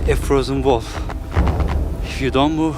a frozen wall. If you don't move,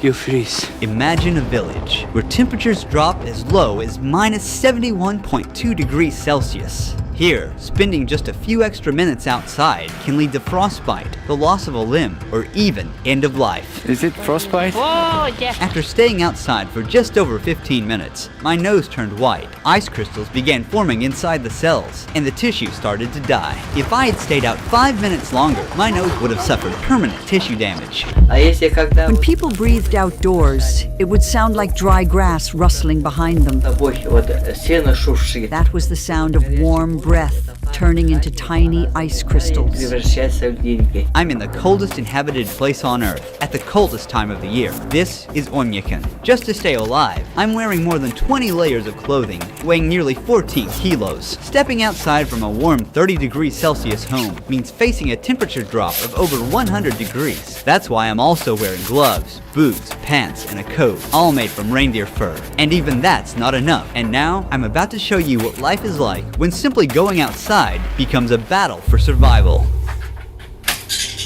you freeze. Imagine a village where temperatures drop as low as minus 71.2 degrees Celsius. Here, spending just a few extra minutes outside can lead to frostbite, the loss of a limb, or even end of life. Is it frostbite? Oh, yeah. After staying outside for just over 15 minutes, my nose turned white. Ice crystals began forming inside the cells, and the tissue started to die. If I had stayed out 5 minutes longer, my nose would have suffered permanent tissue damage. When people breathed outdoors, it would sound like dry grass rustling behind them. That was the sound of warm breath turning into tiny ice crystals. I'm in the coldest inhabited place on Earth, at the coldest time of the year. This is Oymyakon. Just to stay alive, I'm wearing more than 20 layers of clothing, weighing nearly 14 kilos. Stepping outside from a warm 30 degrees Celsius home means facing a temperature drop of over 100 degrees. That's why I'm also wearing gloves, boots, pants, and a coat, all made from reindeer fur. And even that's not enough. And now, I'm about to show you what life is like when simply going outside becomes a battle for survival.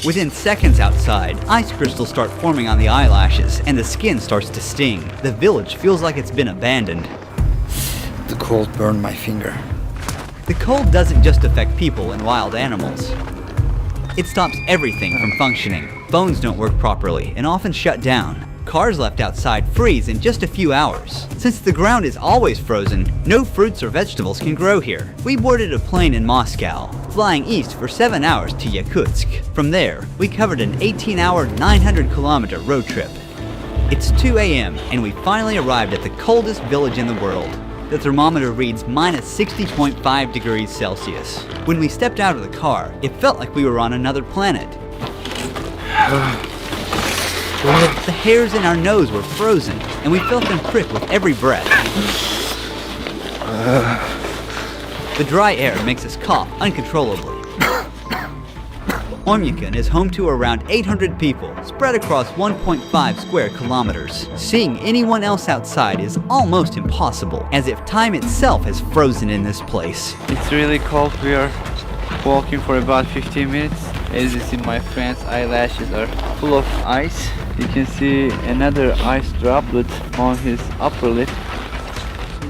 Within seconds outside, ice crystals start forming on the eyelashes, and the skin starts to sting. The village feels like it's been abandoned. The cold burned my finger. The cold doesn't just affect people and wild animals. It stops everything from functioning. Phones don't work properly and often shut down. Cars left outside freeze in just a few hours. Since the ground is always frozen, no fruits or vegetables can grow here. We boarded a plane in Moscow, flying east for 7 hours to Yakutsk. From there, we covered an 18-hour, 900-kilometer road trip. It's 2 a.m. and we finally arrived at the coldest village in the world. The thermometer reads minus 60.5 degrees Celsius. When we stepped out of the car, it felt like we were on another planet. The hairs in our nose were frozen, and we felt them prick with every breath. The dry air makes us cough uncontrollably. Oymyakon is home to around 800 people, spread across 1.5 square kilometers. Seeing anyone else outside is almost impossible, as if time itself has frozen in this place. It's really cold. We are walking for about 15 minutes. As you see, my friend's eyelashes are full of ice. You can see another ice droplet on his upper lip.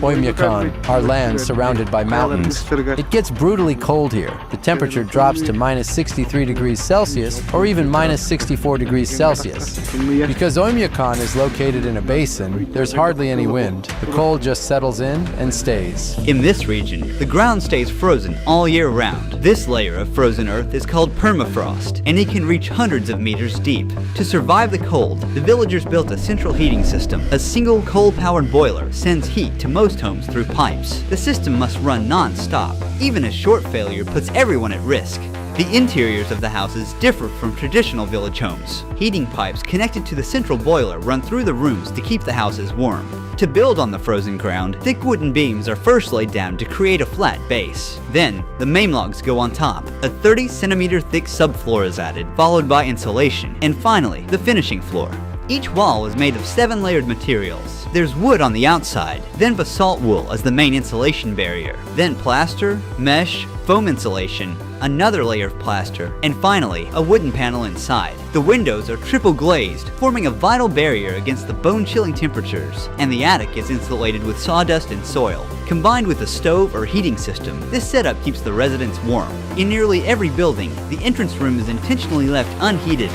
Oymyakon, our land surrounded by mountains. It gets brutally cold here. The temperature drops to minus 63 degrees Celsius or even minus 64 degrees Celsius. Because Oymyakon is located in a basin, there's hardly any wind. The cold just settles in and stays. In this region, the ground stays frozen all year round. This layer of frozen earth is called permafrost, and it can reach hundreds of meters deep. To survive the cold, the villagers built a central heating system. A single coal-powered boiler sends heat to most homes through pipes. The system must run non-stop. Even a short failure puts everyone at risk. The interiors of the houses differ from traditional village homes. Heating pipes connected to the central boiler run through the rooms to keep the houses warm. To build on the frozen ground, thick wooden beams are first laid down to create a flat base. Then, the main logs go on top. A 30-centimeter thick subfloor is added, followed by insulation, and finally, the finishing floor. Each wall is made of 7-layered materials. There's wood on the outside, then basalt wool as the main insulation barrier, then plaster, mesh, foam insulation, another layer of plaster, and finally, a wooden panel inside. The windows are triple glazed, forming a vital barrier against the bone-chilling temperatures, and the attic is insulated with sawdust and soil. Combined with a stove or heating system, this setup keeps the residents warm. In nearly every building, the entrance room is intentionally left unheated.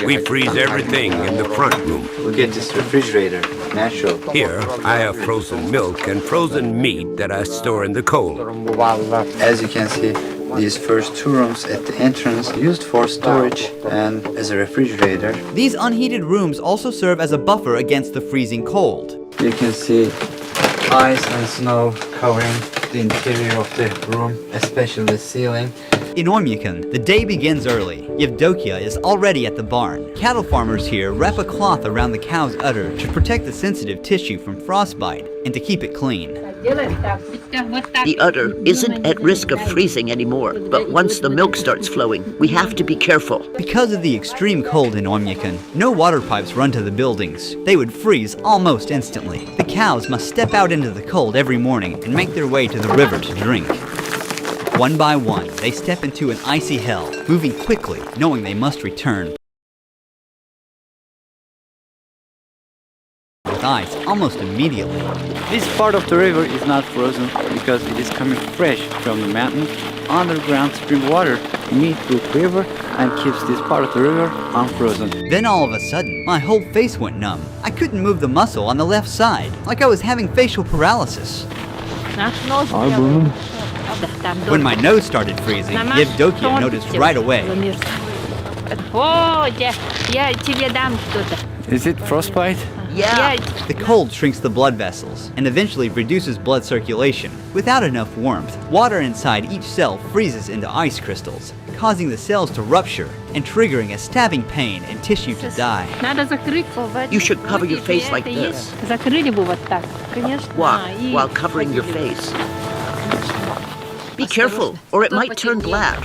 We freeze everything in the front room. Look at this refrigerator, natural. Here, I have frozen milk and frozen meat that I store in the cold. As you can see, these first 2 rooms at the entrance used for storage and as a refrigerator. These unheated rooms also serve as a buffer against the freezing cold. You can see ice and snow covering the interior of the room, especially the ceiling. In Oymyakon, the day begins early. Yevdokia is already at the barn. Cattle farmers here wrap a cloth around the cow's udder to protect the sensitive tissue from frostbite and to keep it clean. The udder isn't at risk of freezing anymore, but once the milk starts flowing, we have to be careful. Because of the extreme cold in Oymyakon, no water pipes run to the buildings. They would freeze almost instantly. The cows must step out into the cold every morning and make their way to the river to drink. One by one, they step into an icy hell, moving quickly, knowing they must return. With ice almost immediately. This part of the river is not frozen because it is coming fresh from the mountain. Underground spring water meets with river and keeps this part of the river unfrozen. Then all of a sudden, my whole face went numb. I couldn't move the muscle on the left side, like I was having facial paralysis. When my nose started freezing, Yevdokia noticed right away. Is it frostbite? Yeah. The cold shrinks the blood vessels and eventually reduces blood circulation. Without enough warmth, water inside each cell freezes into ice crystals, causing the cells to rupture and triggering a stabbing pain and tissue to die. You should cover your face like this. While covering your face. Be careful, or it might turn black.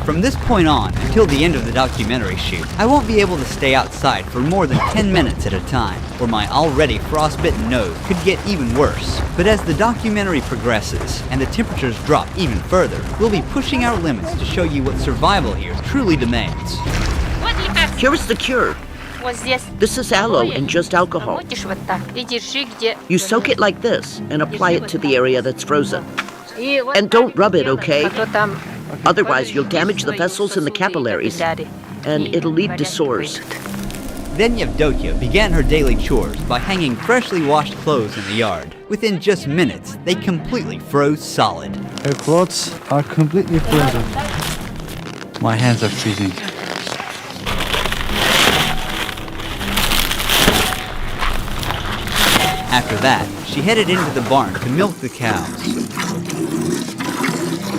From this point on, until the end of the documentary shoot, I won't be able to stay outside for more than 10 minutes at a time, or my already frostbitten nose could get even worse. But as the documentary progresses, and the temperatures drop even further, we'll be pushing our limits to show you what survival here truly demands. Here is the cure. This is aloe and just alcohol. You soak it like this and apply it to the area that's frozen. And don't rub it, okay? Otherwise, you'll damage the vessels in the capillaries, and it'll lead to sores. Then Yevdokia began her daily chores by hanging freshly washed clothes in the yard. Within just minutes, they completely froze solid. Her clothes are completely frozen. My hands are freezing. After that, she headed into the barn to milk the cows.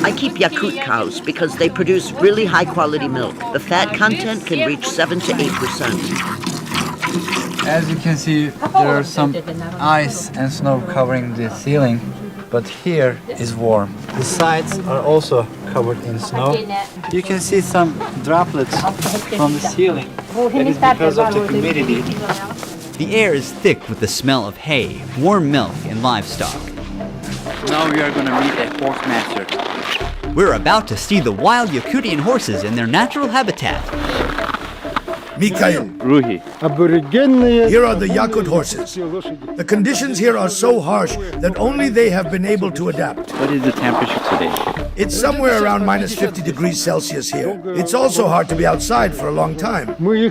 I keep Yakut cows because they produce really high-quality milk. The fat content can reach 7 to 8%. As you can see, there are some ice and snow covering the ceiling, but here is warm. The sides are also covered in snow. You can see some droplets from the ceiling. That is because of the humidity. The air is thick with the smell of hay, warm milk, and livestock. Now we are going to meet a horse master. We're about to see the wild Yakutian horses in their natural habitat. Mikhail, Ruhi. here are the Yakut horses. The conditions here are so harsh that only they have been able to adapt. What is the temperature today? It's somewhere around minus 50 degrees Celsius here. It's also hard to be outside for a long time. We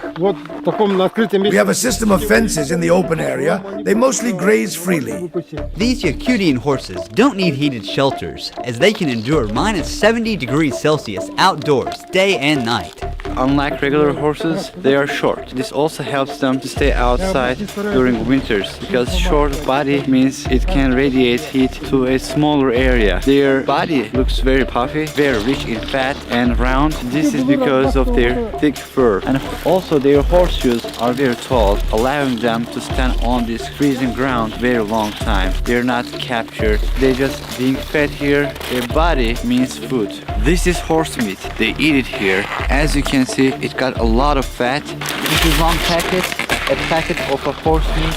have a system of fences in the open area. They mostly graze freely. These Yakutian horses don't need heated shelters, as they can endure minus 70 degrees Celsius outdoors day and night. Unlike regular horses, they are short. This also helps them to stay outside during winters, because short body means it can radiate heat to a smaller area. Their body looks very puffy, very rich in fat and round. This is because of their thick fur. And also their horseshoes are very tall, allowing them to stand on this freezing ground very long time. They're not captured. They're just being fed here. Their body means food. This is horse meat. They eat it here. As you can see, it got a lot of fat. This is one packet, a packet of a horse meat.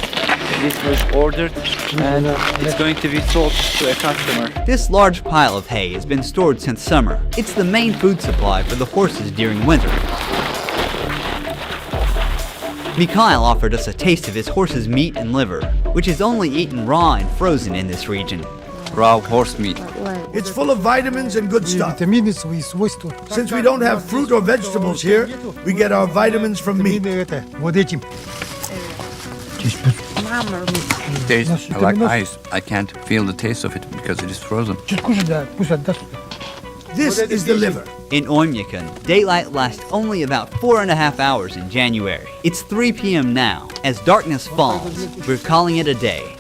This was ordered and it's going to be sold to a customer. This large pile of hay has been stored since summer. It's the main food supply for the horses during winter. Mikhail offered us a taste of his horse's meat and liver, which is only eaten raw and frozen in this region. Raw horse meat. It's full of vitamins and good stuff. Since we don't have fruit or vegetables here, we get our vitamins from meat. Tastes like ice. I can't feel the taste of it because it is frozen. This is the liver. In Oymyakon, daylight lasts only about 4.5 hours in January. It's 3 p.m. now. As darkness falls, we're calling it a day.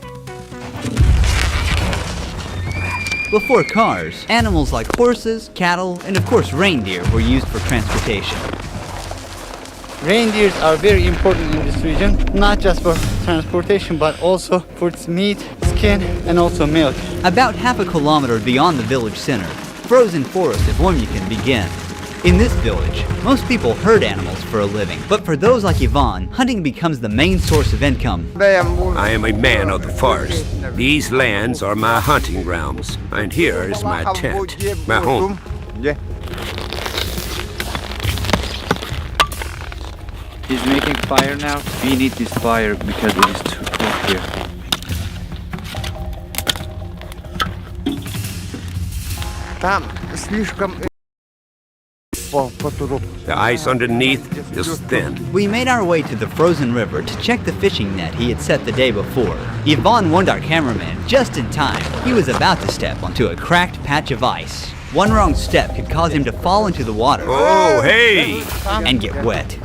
Before cars, animals like horses, cattle, and of course reindeer were used for transportation. Reindeers are very important in this region, not just for transportation, but also for its meat, skin, and also milk. About half a kilometer beyond the village center, frozen forest of Oymyakon begins. In this village, most people herd animals for a living, but for those like Ivan, hunting becomes the main source of income. I am a man of the forest. These lands are my hunting grounds, and here is my tent, my home. He's making fire now. We need this fire because it is too cold here. The ice underneath is thin. We made our way to the frozen river to check the fishing net he had set the day before. Ivan warned our cameraman just in time. He was about to step onto a cracked patch of ice. One wrong step could cause him to fall into the water. Oh, hey! And get wet.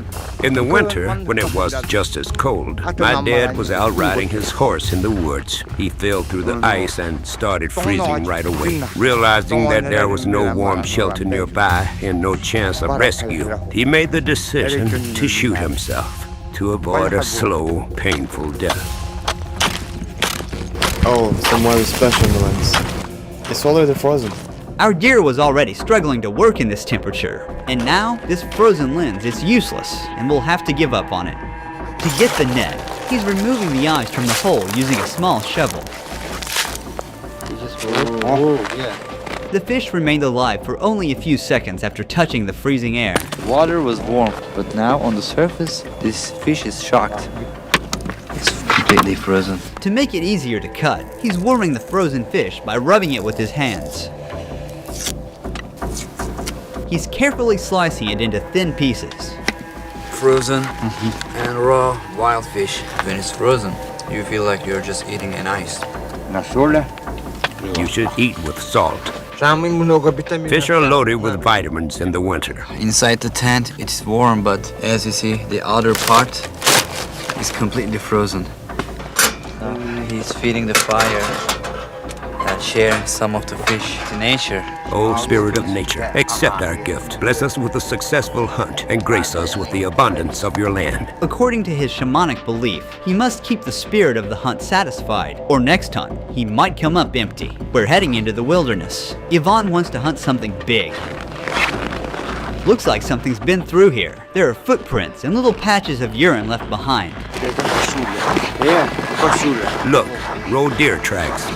In the winter, when it was just as cold, my dad was out riding his horse in the woods. He fell through the ice and started freezing right away. Realizing that there was no warm shelter nearby and no chance of rescue, he made the decision to shoot himself to avoid a slow, painful death. Oh, some weather special ones. It's already frozen. Our gear was already struggling to work in this temperature, and now this frozen lens is useless and we'll have to give up on it. To get the net, he's removing the ice from the hole using a small shovel. The fish remained alive for only a few seconds after touching the freezing air. Water was warm, but now on the surface, this fish is shocked. It's completely frozen. To make it easier to cut, he's warming the frozen fish by rubbing it with his hands. He's carefully slicing it into thin pieces. Frozen and raw wild fish. When it's frozen, you feel like you're just eating an ice. You should eat with salt. Fish are loaded with vitamins in the winter. Inside the tent, it's warm, but as you see, the outer part is completely frozen. He's feeding the fire and sharing some of the fish to nature. O Spirit of nature, accept our gift. Bless us with a successful hunt and grace us with the abundance of your land. According to his shamanic belief, he must keep the spirit of the hunt satisfied, or next hunt, he might come up empty. We're heading into the wilderness. Ivan wants to hunt something big. Looks like something's been through here. There are footprints and little patches of urine left behind. Look, roe deer tracks.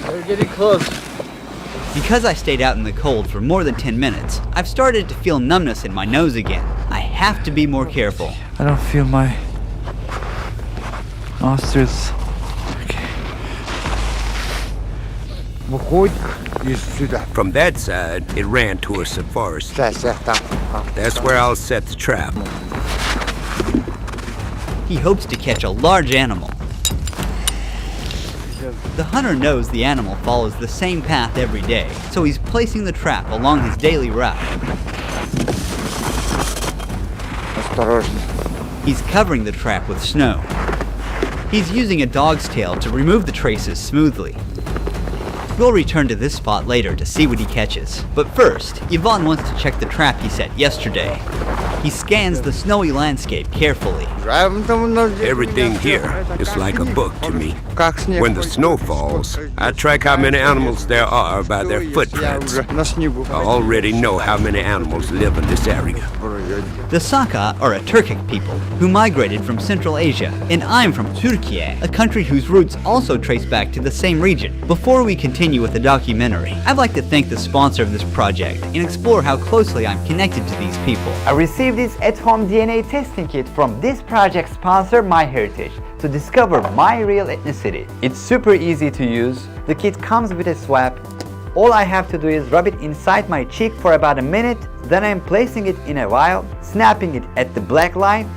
We're getting close. Because I stayed out in the cold for more than 10 minutes, I've started to feel numbness in my nose again. I have to be more careful. I don't feel my nostrils. From that side, it ran towards the forest. That's where I'll set the trap. He hopes to catch a large animal. The hunter knows the animal follows the same path every day, so he's placing the trap along his daily route. He's covering the trap with snow. He's using a dog's tail to remove the traces smoothly. We'll return to this spot later to see what he catches. But first, Ivan wants to check the trap he set yesterday. He scans the snowy landscape carefully. Everything here is like a book to me. When the snow falls, I track how many animals there are by their footprints. I already know how many animals live in this area. The Saka are a Turkic people who migrated from Central Asia, and I'm from Turkey, a country whose roots also trace back to the same region. Before we continue with the documentary, I'd like to thank the sponsor of this project and explore how closely I'm connected to these people. I received this at-home DNA testing kit from this project sponsor, MyHeritage, to discover my real ethnicity. It's super easy to use. The kit comes with a swab. All I have to do is rub it inside my cheek for about a minute, then I'm placing it in a vial, snapping it at the black line,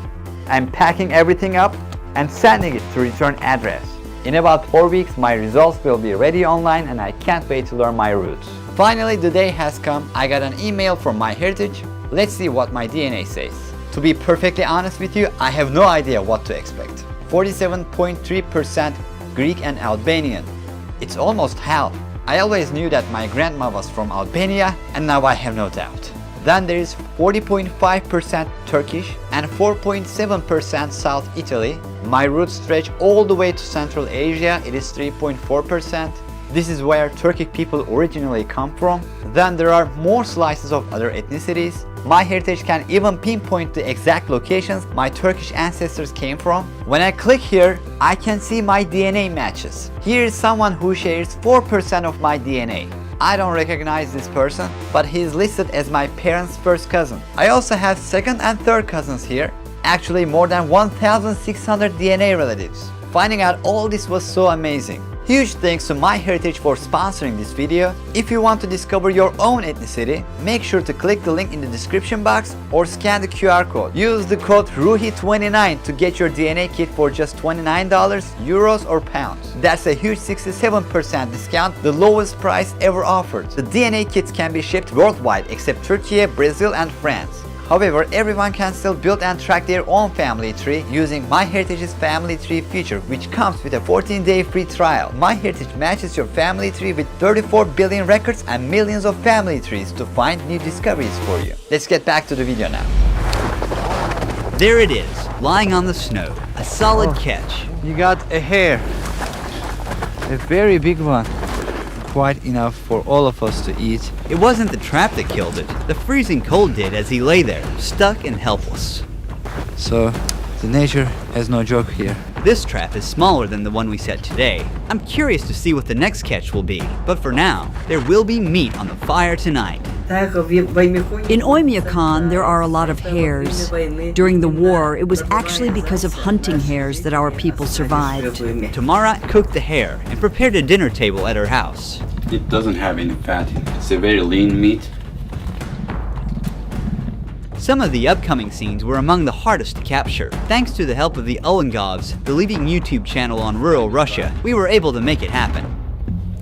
I'm packing everything up and sending it to return address. In about 4 weeks, my results will be ready online and I can't wait to learn my roots. Finally, the day has come. I got an email from MyHeritage. Let's see what my DNA says. To be perfectly honest with you, I have no idea what to expect. 47.3% Greek and Albanian. It's almost half. I always knew that my grandma was from Albania and now I have no doubt. Then there is 40.5% Turkish and 4.7% South Italy. My roots stretch all the way to Central Asia, it is 3.4%. This is where Turkic people originally come from. Then there are more slices of other ethnicities. MyHeritage can even pinpoint the exact locations my Turkish ancestors came from. When I click here, I can see my DNA matches. Here is someone who shares 4% of my DNA. I don't recognize this person, but he is listed as my parents' first cousin. I also have second and third cousins here. Actually, more than 1,600 DNA relatives. Finding out all this was so amazing. Huge thanks to MyHeritage for sponsoring this video. If you want to discover your own ethnicity, make sure to click the link in the description box or scan the QR code. Use the code RUHI29 to get your DNA kit for just $29, euros or pounds. That's a huge 67% discount, the lowest price ever offered. The DNA kits can be shipped worldwide except Turkey, Brazil and France. However, everyone can still build and track their own family tree using MyHeritage's Family Tree feature, which comes with a 14-day free trial. MyHeritage matches your family tree with 34 billion records and millions of family trees to find new discoveries for you. Let's get back to the video now. There it is, lying on the snow. A solid catch. You got a hare. A very big one. Quite enough for all of us to eat. It wasn't the trap that killed it. The freezing cold did as he lay there, stuck and helpless. So, the nature has no joke here. This trap is smaller than the one we set today. I'm curious to see what the next catch will be, but for now, there will be meat on the fire tonight. In Oymyakon, there are a lot of hares. During the war, it was actually because of hunting hares that our people survived. Tamara cooked the hare and prepared a dinner table at her house. It doesn't have any fat in it. It's a very lean meat. Some of the upcoming scenes were among the hardest to capture. Thanks to the help of the Ulangovs, the leading YouTube channel on rural Russia, we were able to make it happen.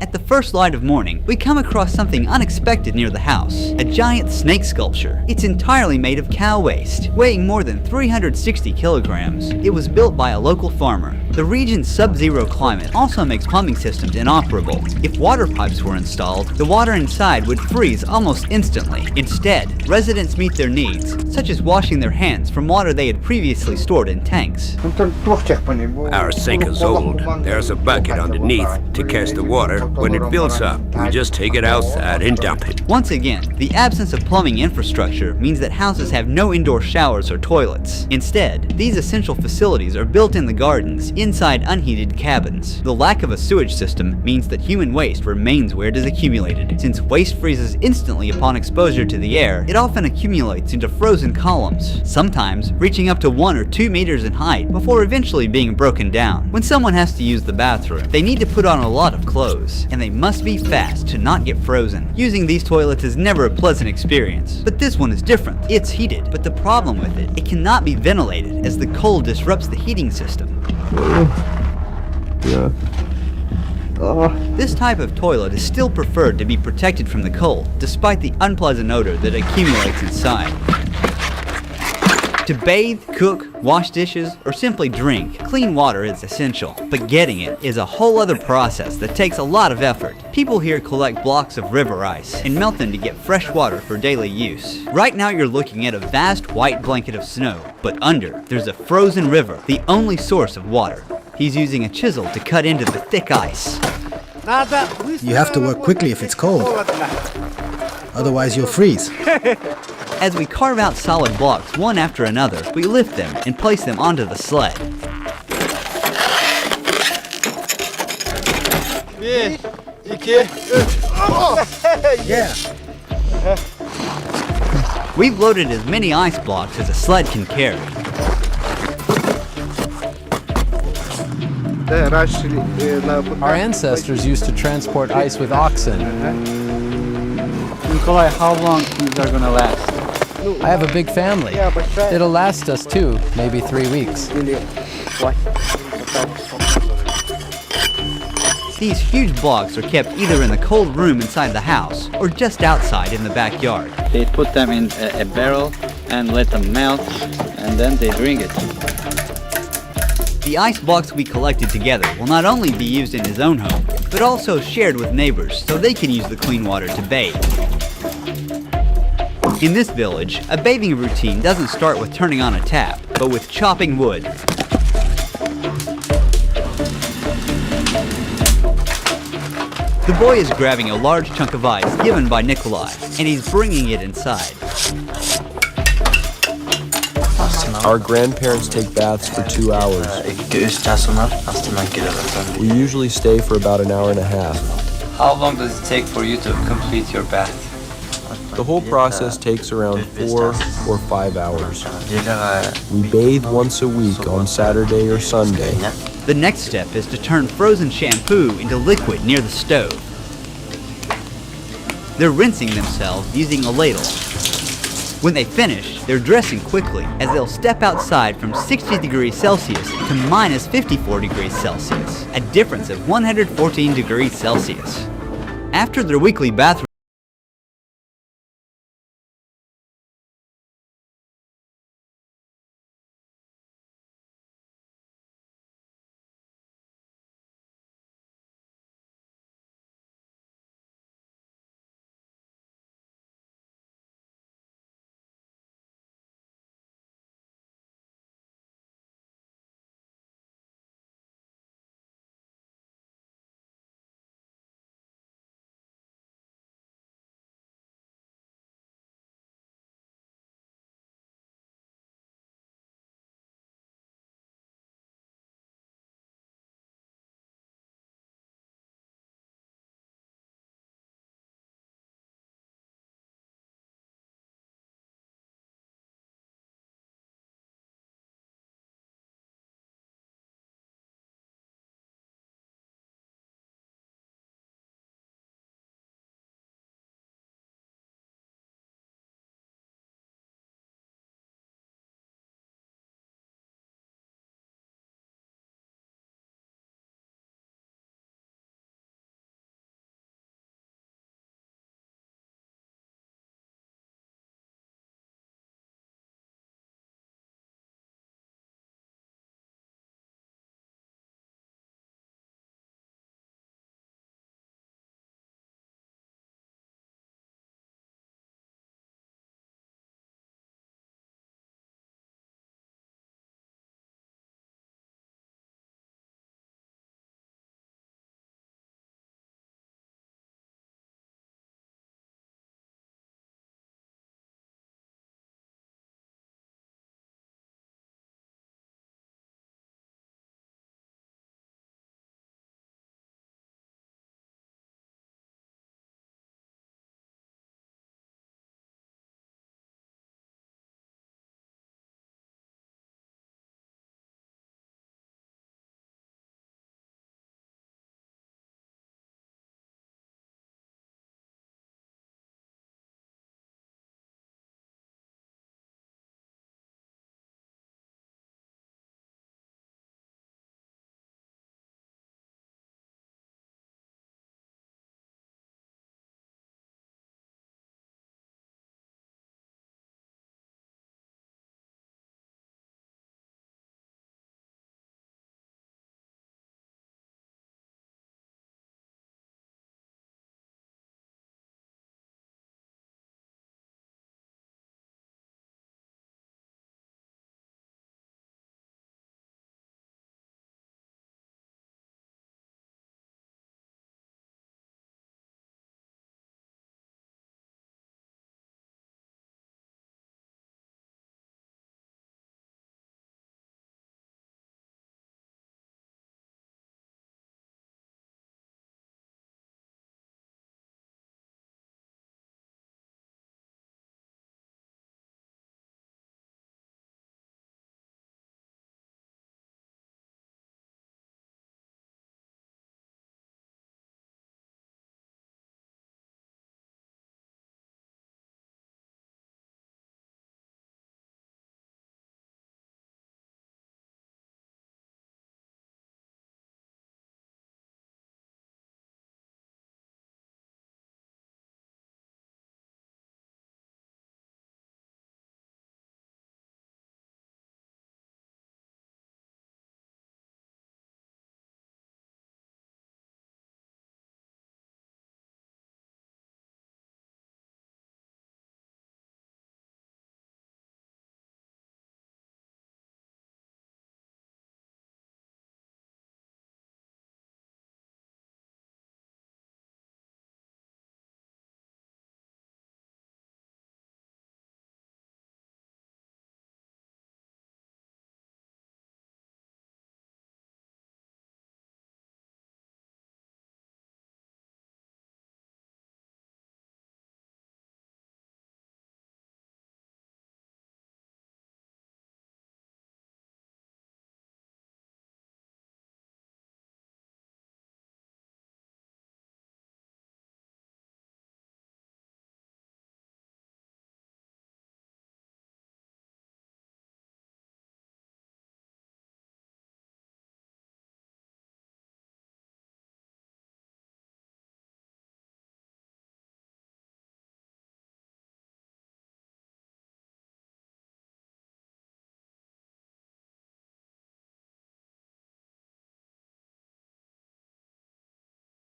At the first light of morning, we come across something unexpected near the house. A giant snake sculpture. It's entirely made of cow waste, weighing more than 360 kilograms. It was built by a local farmer. The region's sub-zero climate also makes plumbing systems inoperable. If water pipes were installed, the water inside would freeze almost instantly. Instead, residents meet their needs, such as washing their hands from water they had previously stored in tanks. Our sink is old. There's a bucket underneath to catch the water. When it fills up, we just take it outside and dump it. Once again, the absence of plumbing infrastructure means that houses have no indoor showers or toilets. Instead, these essential facilities are built in the gardens, inside unheated cabins. The lack of a sewage system means that human waste remains where it is accumulated. Since waste freezes instantly upon exposure to the air, it often accumulates into frozen columns, sometimes reaching up to 1 or 2 meters in height before eventually being broken down. When someone has to use the bathroom, they need to put on a lot of clothes, and they must be fast to not get frozen. Using these toilets is never a pleasant experience, but this one is different. It's heated, but the problem with it, it cannot be ventilated as the cold disrupts the heating system. This type of toilet is still preferred to be protected from the cold, despite the unpleasant odor that accumulates inside. To bathe, cook, wash dishes, or simply drink, clean water is essential, but getting it is a whole other process that takes a lot of effort. People here collect blocks of river ice and melt them to get fresh water for daily use. Right now you're looking at a vast white blanket of snow, but under, there's a frozen river, the only source of water. He's using a chisel to cut into the thick ice. You have to work quickly if it's cold. Otherwise you'll freeze. As we carve out solid blocks one after another, we lift them and place them onto the sled. Yeah. We've loaded as many ice blocks as a sled can carry. Our ancestors used to transport ice with oxen. Nikolai, how long these are gonna last? I have a big family. It'll last us 2, maybe 3 weeks. These huge blocks are kept either in the cold room inside the house or just outside in the backyard. They put them in a barrel and let them melt, and then they drink it. The ice blocks we collected together will not only be used in his own home, but also shared with neighbors so they can use the clean water to bathe. In this village, a bathing routine doesn't start with turning on a tap, but with chopping wood. The boy is grabbing a large chunk of ice given by Nikolai, and he's bringing it inside. Our grandparents take baths for 2 hours. We usually stay for about an hour and a half. How long does it take for you to complete your bath? The whole process takes around 4 or 5 hours. We bathe once a week on Saturday or Sunday. The next step is to turn frozen shampoo into liquid near the stove. They're rinsing themselves using a ladle. When they finish, they're dressing quickly as they'll step outside from 60 degrees Celsius to minus 54 degrees Celsius, a difference of 114 degrees Celsius. After their weekly bath